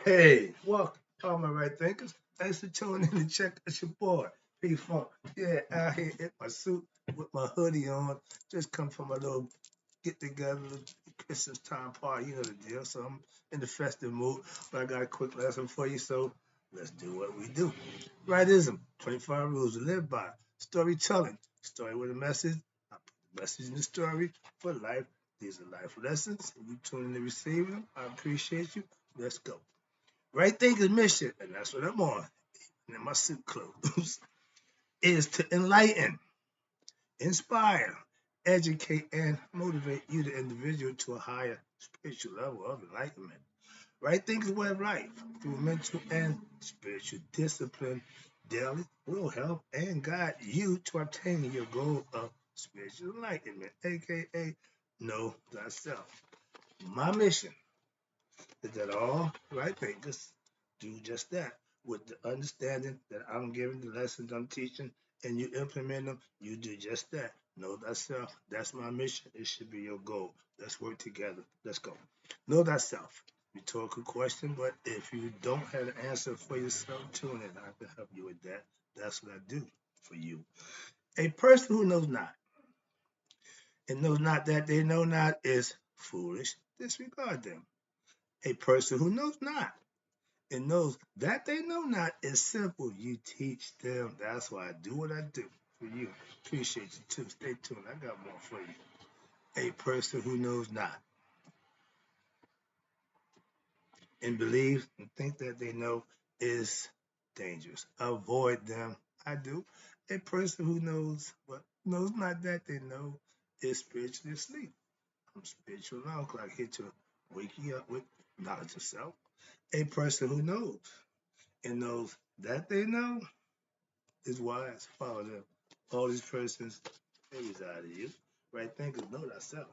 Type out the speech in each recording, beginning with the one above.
Hey, welcome, all my right thinkers. Thanks for tuning in to check out your boy, P-Funk. Yeah, out here in my suit with my hoodie on. Just come from a little get together, Christmas time party, you know the deal. So I'm in the festive mood, but I got a quick lesson for you. So let's do what we do. Rightism, 25 rules to live by. Storytelling, story with a message. I put the message in the story for life. These are life lessons. If you tune in to receive them, I appreciate you. Let's go. Right thinking mission, and that's what I'm on, and in my suit clothes, is to enlighten, inspire, educate, and motivate you, the individual, to a higher spiritual level of enlightenment. Right thinking way of life through mental and spiritual discipline daily will help and guide you to obtaining your goal of spiritual enlightenment, aka know thyself. My mission is that all right thinkers do just that with the understanding that I'm giving the lessons I'm teaching and you implement them, you do just that. Know thyself. That's my mission. It should be your goal. Let's work together. Let's go. Know thyself. Rhetorical question, but if you don't have an answer for yourself, tune in. I can help you with that. That's what I do for you. A person who knows not and knows not that they know not is foolish. Disregard them. A person who knows not and knows that they know not is simple. You teach them. That's why I do what I do for you. Appreciate you too. Stay tuned. I got more for you. A person who knows not and believes and think that they know is dangerous. Avoid them. I do. A person who knows but knows not that they know is spiritually asleep. I'm spiritual now because I here to wake you up with knowledge of self. A person who knows and knows that they know is wise. Follow them. All these persons, they reside in you. Right thinkers know thyself.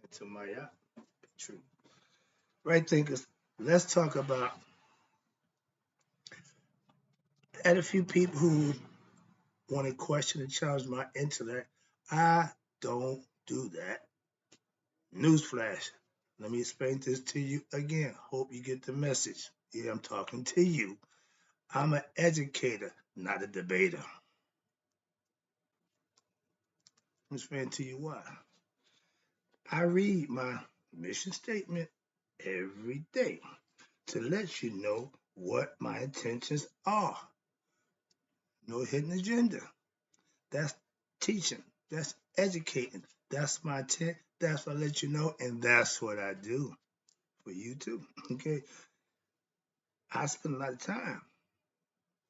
And to my eye, true. Right thinkers, let's talk about and a few people who want to question and challenge my intellect. I don't do that. Newsflash. Let me explain this to you again. Hope you get the message. Yeah, I'm talking to you. I'm an educator, not a debater. I'm explaining to you why. I read my mission statement every day to let you know what my intentions are. No hidden agenda. That's teaching. That's educating. That's my intent. That's what I let you know, and that's what I do for you too. Okay. I spend a lot of time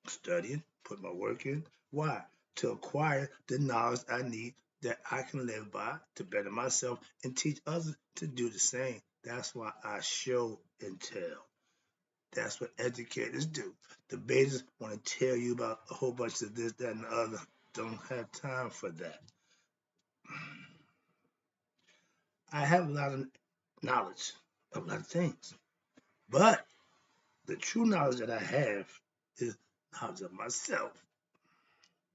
studying, put my work in. Why? To acquire the knowledge I need that I can live by to better myself and teach others to do the same. That's why I show and tell. That's what educators do. Debaters want to tell you about a whole bunch of this, that, and the other. Don't have time for that. I have a lot of knowledge of a lot of things, but the true knowledge that I have is knowledge of myself.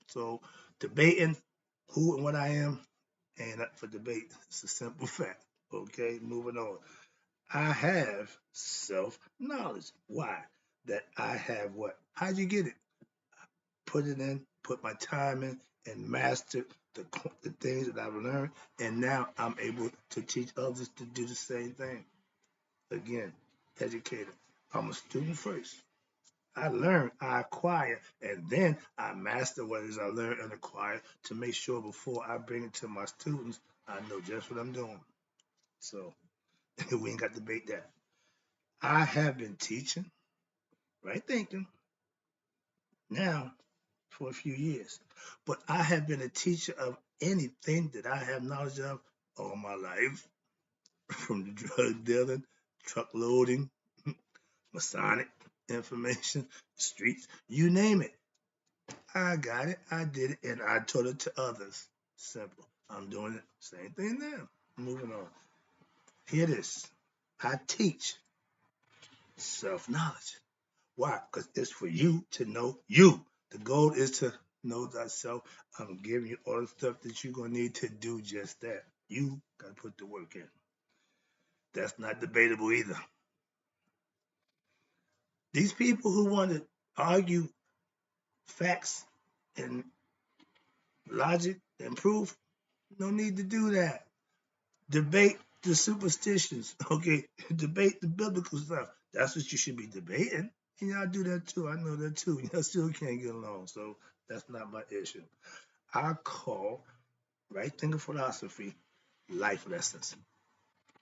So debating who and what I am ain't up for debate. It's a simple fact. Okay, moving on. I have self knowledge. Why? That I have what? How'd you get it? Put it in, put my time in, and master the things that I've learned. And now I'm able to teach others to do the same thing. Again, educator. I'm a student first. I learn, I acquire, and then I master what it is I learn and acquire to make sure before I bring it to my students, I know just what I'm doing. So we ain't got to debate that. I have been teaching, right thinking, now for a few years. But I have been a teacher of anything that I have knowledge of all my life, from the drug dealing, truck loading, Masonic information, streets, you name it. I got it, I did it, and I taught it to others. Simple. I'm doing it. Same thing now. Moving on. Here it is. I teach self-knowledge. Why? Because it's for you to know you. The goal is to know thyself. I'm giving you all the stuff that you're going to need to do just that. You got to put the work in. That's not debatable either. These people who want to argue facts and logic and proof, no need to do that. Debate the superstitions, okay? Debate the biblical stuff. That's what you should be debating. And y'all do that too. I know that too. Y'all still can't get along, so that's not my issue. I call right thinking philosophy life lessons.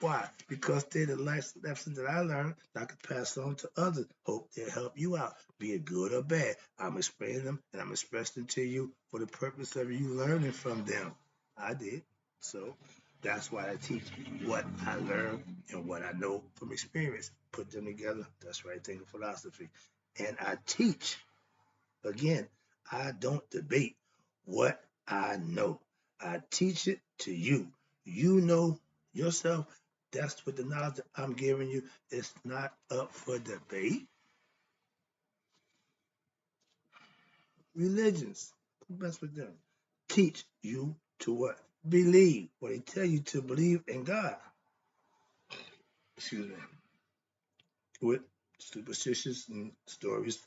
Why? Because they're the life lessons that I learned that I could pass on to others. Hope they'll help you out, be it good or bad. I'm explaining them and I'm expressing them to you for the purpose of you learning from them. I did. So that's why I teach what I learned and what I know from experience. Put them together. That's right thinking philosophy. And I teach. Again, I don't debate what I know. I teach it to you. You know yourself. That's what the knowledge that I'm giving you. It's not up for debate. Religions, mess with them. Teach you to what? Believe. Or they tell you to believe in God. Excuse me. With superstitious and stories,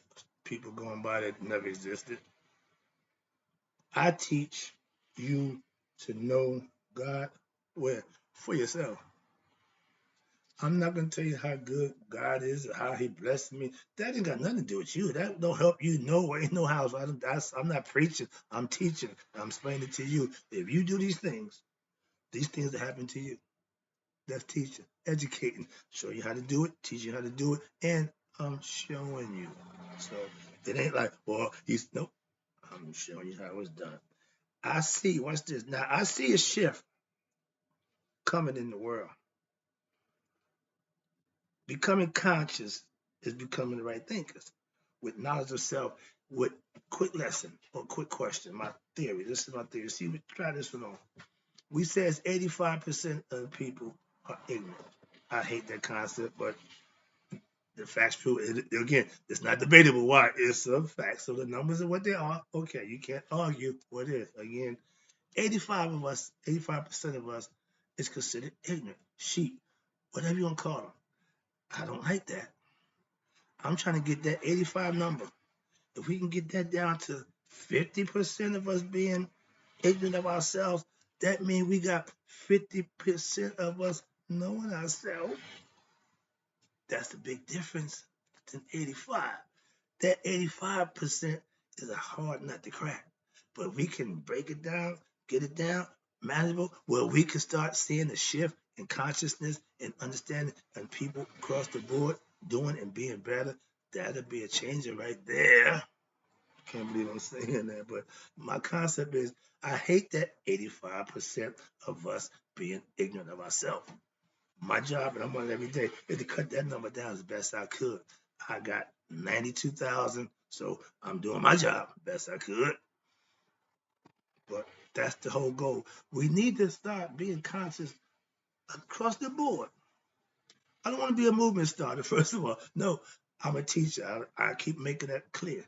people going by that never existed. I teach you to know God where? For yourself. I'm not gonna tell you how good God is or how He blessed me. That ain't got nothing to do with you. That don't help you know. Ain't no house. I'm not preaching. I'm teaching. I'm explaining it to you. If you do these things that happen to you. That's teaching, educating, show you how to do it, teach you how to do it, and I'm showing you. So it ain't like, well, he's nope. I'm showing you how it's done. I see. Watch this. Now I see a shift coming in the world. Becoming conscious is becoming the right thinkers with knowledge of self, with quick lesson or quick question. My theory. This is my theory. See, try this one on. We says 85% of the people are ignorant. I hate that concept, but the facts prove it. Again, it's not debatable why. It's a fact. So the numbers are what they are. Okay, you can't argue what it is. Again, 85% of us is considered ignorant, sheep, whatever you want to call them. I don't like that. I'm trying to get that 85 number. If we can get that down to 50% of us being ignorant of ourselves, that means we got 50% of us knowing ourselves. That's the big difference than 85. That 85% is a hard nut to crack. But we can break it down, get it down, manageable, where we can start seeing the shift in consciousness and understanding and people across the board doing and being better. That'll be a changer right there. Can't believe I'm saying that, but my concept is I hate that 85% of us being ignorant of ourselves. My job, and I'm on it every day, is to cut that number down as best I could. I got 92,000, so I'm doing my job best I could. But that's the whole goal. We need to start being conscious across the board. I don't want to be a movement starter, first of all. No, I'm a teacher. I keep making that clear.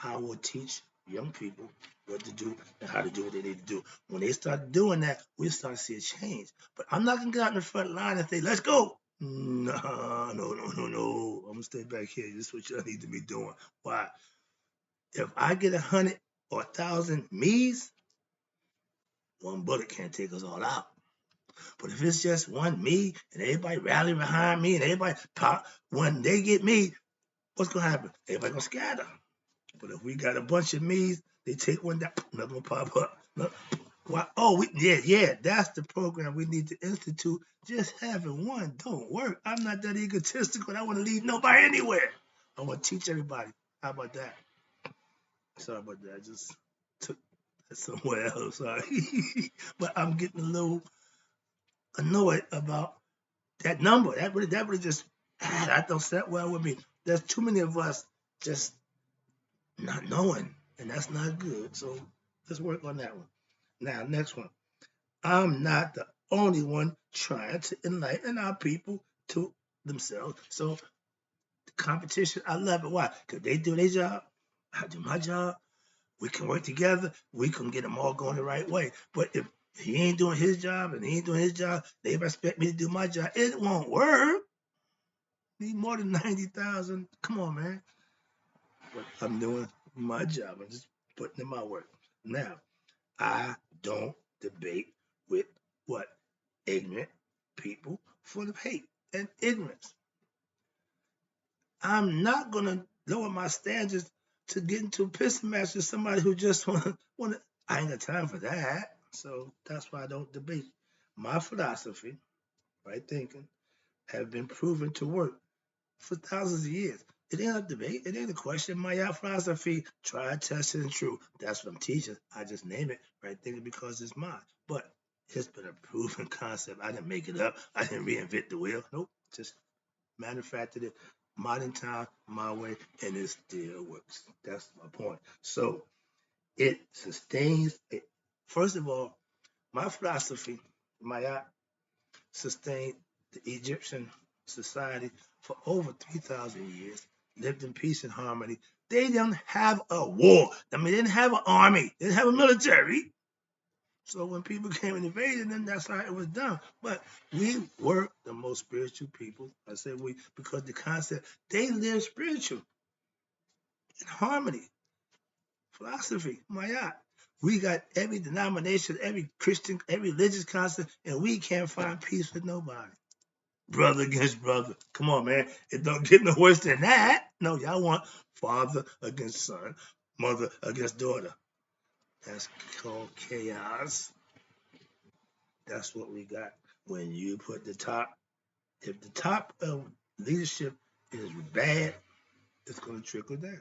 I will teach young people what to do and how to do what they need to do. When they start doing that, we start to see a change. But I'm not going to get out in the front line and say, let's go. No. I'm going to stay back here. This is what y'all need to be doing. Why? If I get 100 or 1,000 me's, one bullet can't take us all out. But if it's just one me and everybody rally behind me and everybody pop, when they get me, what's gonna happen? Everybody gonna scatter. But if we got a bunch of me's, they take one down, another one pop up. Why? Oh, yeah, that's the program we need to institute. Just having one don't work. I'm not that egotistical. I want to lead nobody anywhere. I want to teach everybody. How about that? Sorry about that. I just took that somewhere else. Sorry. But I'm getting a little annoyed about that number. That really just that don't set well with me. There's too many of us just not knowing, and that's not good. So let's work on that one. Now, next one. I'm not the only one trying to enlighten our people to themselves. So the competition, I love it. Why? Because they do their job, I do my job. We can work together. We can get them all going the right way. But if he ain't doing his job and he ain't doing his job, they expect me to do my job. It won't work. Need more than 90,000. Come on, man. But I'm doing my job. I'm just putting in my work. Now, I don't debate with what? Ignorant people full of hate and ignorance. I'm not gonna lower my standards to get into a pissing match with somebody who just wanna. I ain't got time for that. So that's why I don't debate. My philosophy, right thinking, have been proven to work for thousands of years. It ain't a debate. It ain't a question. My philosophy, tried, tested, and true. That's what I'm teaching. I just name it right thinking because it's mine. But it's been a proven concept. I didn't make it up. I didn't reinvent the wheel. Nope. Just manufactured it modern time, my way, and it still works. That's my point. So it sustains it. First of all, my philosophy, my sustained the Egyptian society for over 3,000 years, lived in peace and harmony. They didn't have a war. I mean, they didn't have an army. They didn't have a military. So when people came and invaded them, that's how it was done. But we were the most spiritual people. I say we because the concept they live spiritual in harmony, philosophy, Maya. We got every denomination, every Christian, every religious concept, and we can't find peace with nobody. Brother against brother. Come on, man. It don't get no worse than that. No, y'all want father against son, mother against daughter. That's called chaos. That's what we got. When you put the top, if the top of leadership is bad, it's going to trickle down.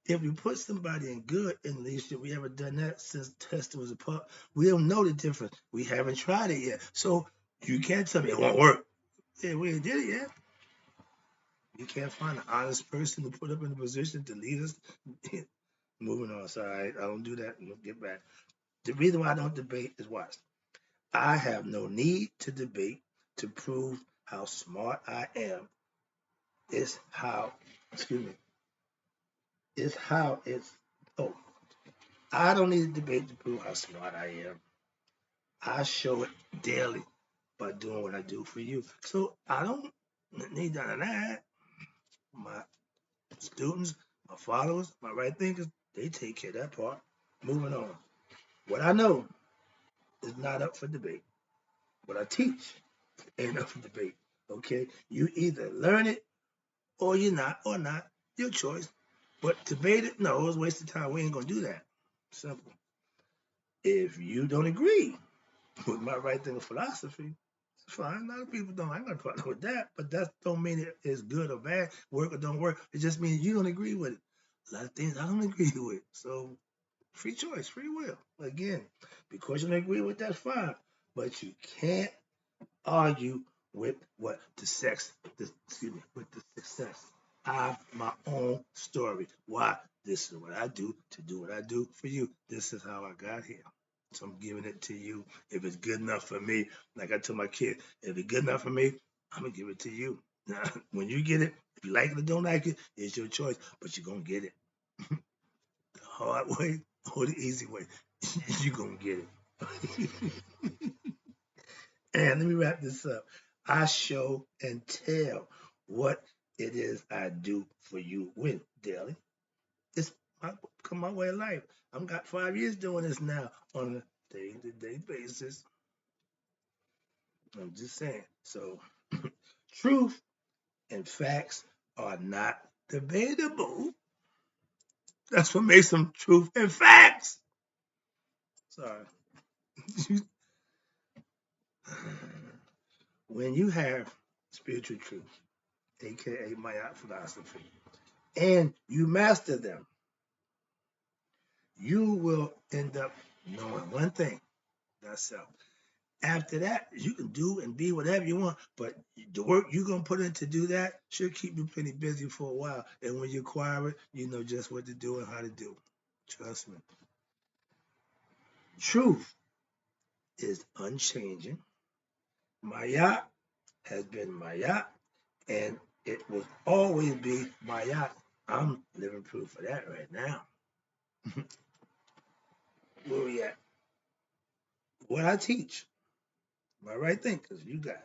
If you put somebody in good in leadership, we haven't done that since testing was a part. We don't know the difference. We haven't tried it yet. So you can't tell me it won't work. Yeah, we ain't did it yet. You can't find an honest person to put up in a position to lead us. Moving on. Sorry, I don't do that. We'll get back. The reason why I don't debate is watch. I have no need to debate to prove how smart I am. It's how, excuse me, it's how it's, oh, I don't need to debate to prove how smart I am. I show it daily by doing what I do for you. So I don't need none of that. My students, my followers, my right thinkers, they take care of that part. Moving on. What I know is not up for debate. What I teach ain't up for debate. Okay? You either learn it or you're not, or not. Your choice. But debate it, no, it's a waste of time. We ain't gonna do that. Simple. If you don't agree with my right thinking philosophy, it's fine. A lot of people don't. I ain't got a problem with that. But that don't mean it is good or bad, work or don't work. It just means you don't agree with it. A lot of things I don't agree with. So free choice, free will. Again, because you don't agree with that's fine. But you can't argue with what excuse me, with the success. I have my own story. Why? This is what I do to do what I do for you. This is how I got here. So I'm giving it to you. If it's good enough for me, like I told my kid, if it's good enough for me, I'm gonna give it to you. Now, when you get it, if you like it or don't like it, it's your choice, but you're gonna get it. The hard way or the easy way. You're gonna get it. And let me wrap this up. I show and tell what it is I do for you with daily. It's my way of life. I've got 5 years doing this now on a day-to-day basis. I'm just saying. So, truth and facts are not debatable. That's what makes them truth and facts. Sorry. When you have spiritual truth, aka Maya philosophy, and you master them, you will end up knowing one thing, that's self. After that, you can do and be whatever you want, but the work you're gonna put in to do that should keep you pretty busy for a while. And when you acquire it, you know just what to do and how to do. Trust me. Truth is unchanging. Maya has been Maya, and it will always be Maya. I'm living proof of that right now. Where we at? What I teach, my right thinkers, you guys.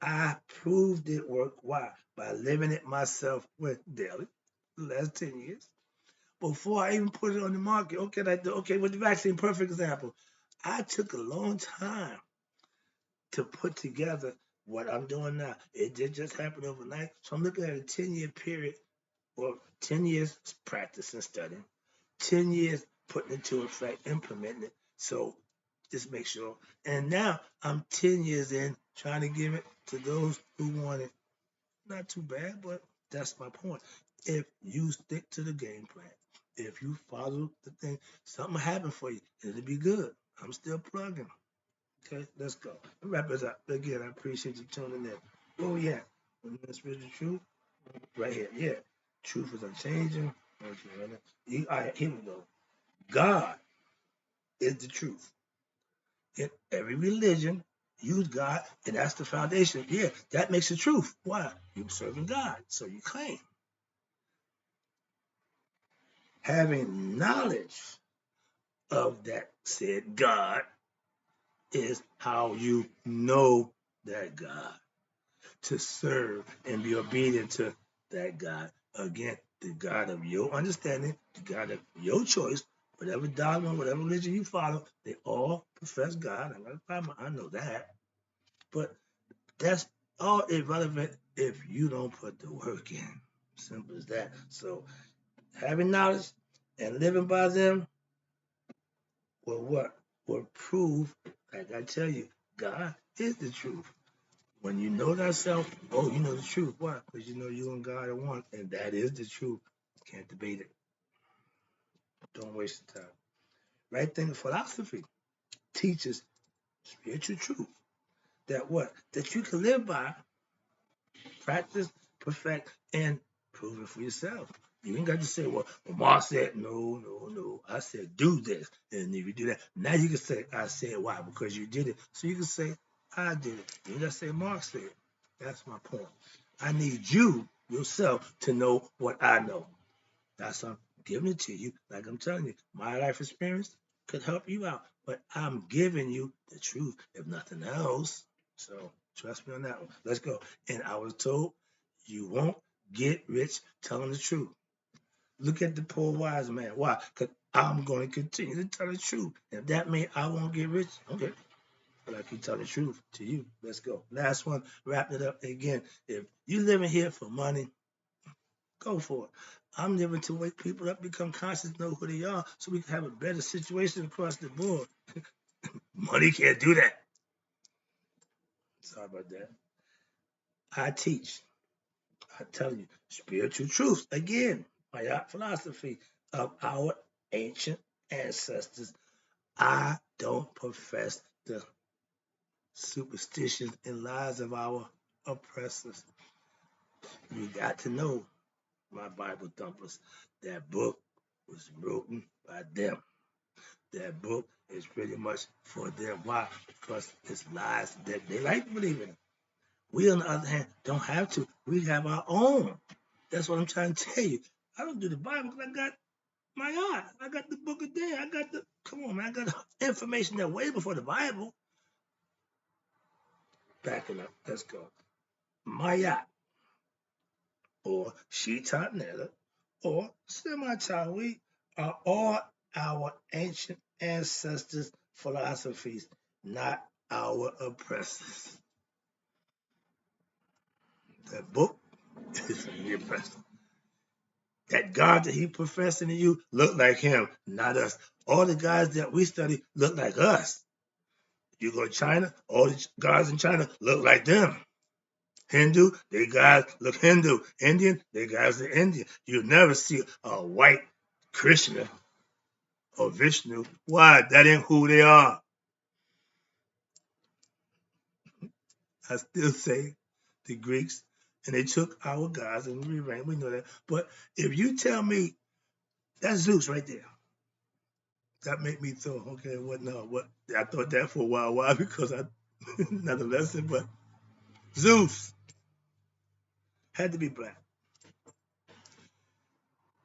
I proved it worked. Why? by living it myself with daily the last 10 years. Before I even put it on the market, okay, with the vaccine, perfect example. I took a long time to put together what I'm doing now. It did just happen overnight. So I'm looking at a 10-year period, or 10 years practicing, studying, 10 years putting it to effect, implementing it. So just make sure. And now I'm 10 years in trying to give it to those who want it. Not too bad, but that's my point. If you stick to the game plan, if you follow the thing, something will happen for you. It'll be good. I'm still plugging. Okay, let's go. Wrap this up. Again, I appreciate you tuning in. Where we at? That's really truth. Right here. Yeah. Truth is unchanging. Okay, all right, here we go. God is the truth. In every religion, use God, and that's the foundation. Yeah, that makes the truth. Why? You're serving God, so you claim. Having knowledge of that said God is how you know that God, to serve and be obedient to that God. Again, the God of your understanding, the God of your choice, whatever dogma, whatever religion you follow, they all profess God. I know that. But that's all irrelevant if you don't put the work in. Simple as that. So having knowledge and living by them will what? Will prove, like I tell you, God is the truth. When you know thyself, oh, you know the truth. Why? Because you know you and God are one, and that is the truth. Can't debate it. Don't waste the time. Right thing of philosophy teaches spiritual truth. That what? That you can live by, practice, perfect, and prove it for yourself. You ain't got to say, well, Mark said, no. I said, do this. And if you do that, now you can say, I said why? Because you did it. So you can say, I did it. You ain't got to say, Mark said. That's my point. I need you, yourself, to know what I know. That's I'm giving it to you. Like I'm telling you, my life experience could help you out. But I'm giving you the truth, if nothing else. So trust me on that one. Let's go. And I was told you won't get rich telling the truth. Look at the poor wise man. Why? Because I'm going to continue to tell the truth. If that means I won't get rich, okay. But I can tell the truth to you. Let's go. Last one, wrapping it up again. If you living here for money, go for it. I'm living to wake people up, become conscious, know who they are, so we can have a better situation across the board. Money can't do that. Sorry about that. I teach. I tell you, spiritual truth. Again, my philosophy of our ancient ancestors. I don't profess the superstitions and lies of our oppressors. You got to know, my Bible thumpers, that book was written by them. That book is pretty much for them. Why? Because it's lies that they like to believe in. We, on the other hand, don't have to. We have our own. That's what I'm trying to tell you. I don't do the Bible because I got my eye. I got the book of day. Come on, man. I got information that way before the Bible. Backing up. Let's go. Maya, or Shitanetta, or Semi-Tawi are all our ancient ancestors' philosophies, not our oppressors. That book is the oppressor. That God that he professing to you look like him, not us. All the guys that we study look like us. You go to China, all the guys in China look like them. Hindu, they guys look Hindu. Indian, they guys are Indian. You never see a white Krishna or Vishnu. Why? That ain't who they are. I still say the Greeks, and they took our gods and rearranged. We know that. But if you tell me that's Zeus right there, that made me thought, okay, what no, what I thought that for a while. Why? Because I another lesson, but Zeus had to be black.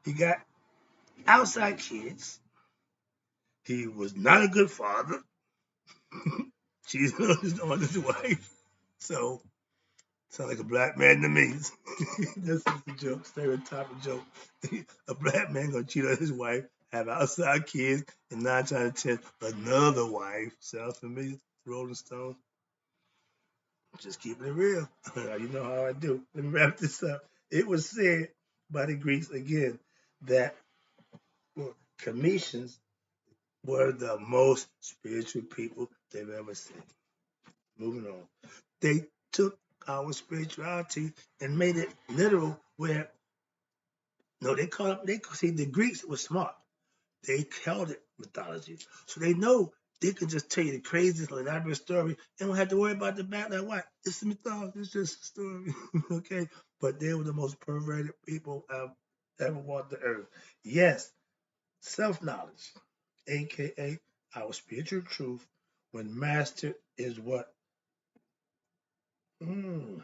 He got outside kids. He was not a good father. She's on his wife. So Sound like a black man to me. This is the joke, stereotypical joke. A black man gonna cheat on his wife, have outside kids, and 9 times out of 10 another wife. Sounds familiar? Rolling Stone. Just keeping it real. You know how I do. Let me wrap this up. It was said by the Greeks again that Cometians were the most spiritual people they've ever seen. Moving on. They took our spirituality and made it literal where no, they call up they see the Greeks were smart. They called it mythology. So they know they can just tell you the craziest elaborate story and don't have to worry about the back like what? It's the mythology, it's just a story. Okay. But they were the most perverted people I've ever walked the earth. Yes, self-knowledge, aka our spiritual truth, when mastered is what? Mm,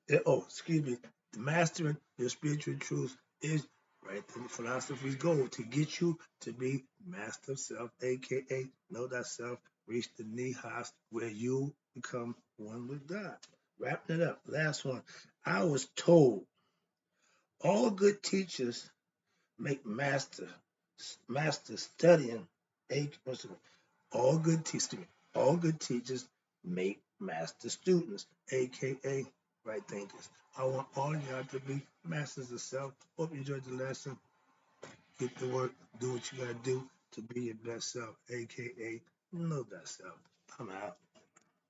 excuse me. Mastering your spiritual truth is right in philosophy's goal to get you to be master of self, aka know thyself, reach the nihas where you become one with God. Wrapping it up, last one. I was told all good teachers make master studying. What's it? All good teachers, all good teachers make master students, aka right thinkers. I want all y'all to be masters of self. Hope you enjoyed the lesson. Get to work, do what you gotta do to be your best self, aka know thyself. I'm out.